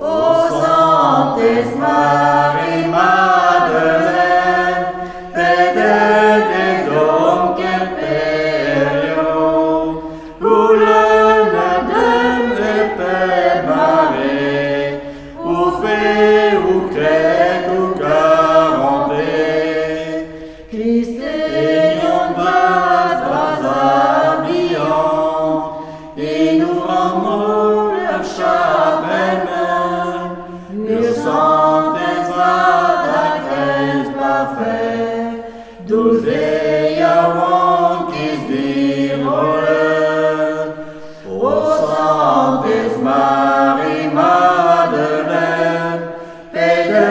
Ô Sanctes Marie Madeleine, pede Deum Imperio, Gulene Dem Epe Mare, Ufe, Ucret, Ucarante, Christe Ion vas habillant, et nous rendons leur chapelle. Ur Sanctes Adacres parfait, dulce iavantis dirole. O Sanctes Marie Madeleine, pede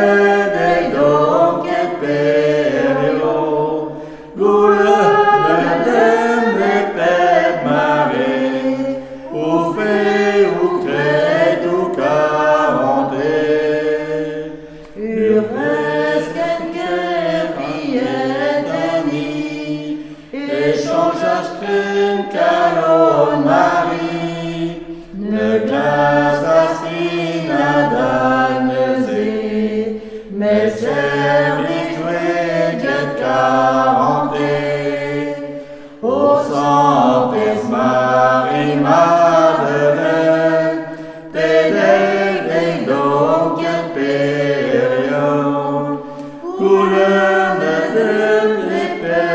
Deum Imperio, Gulene Dem Epe Mare, Ufe, Ucret, Ucarante. Échange screen calon Marie, ne glace aspina d'agnesé, mais service de 40. Ô Sanctes Marie Madeleine, pede Deum Imperio, Gulene Dem Epe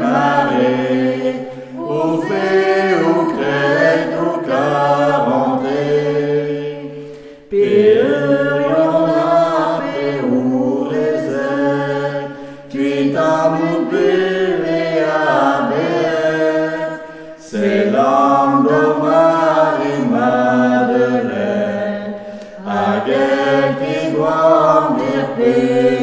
Mare, Ufe, Ucret, Ucarante, Peurion apeurese, Quitamur beamer, Selam do Marie Madeleine, Agec iguam virpe.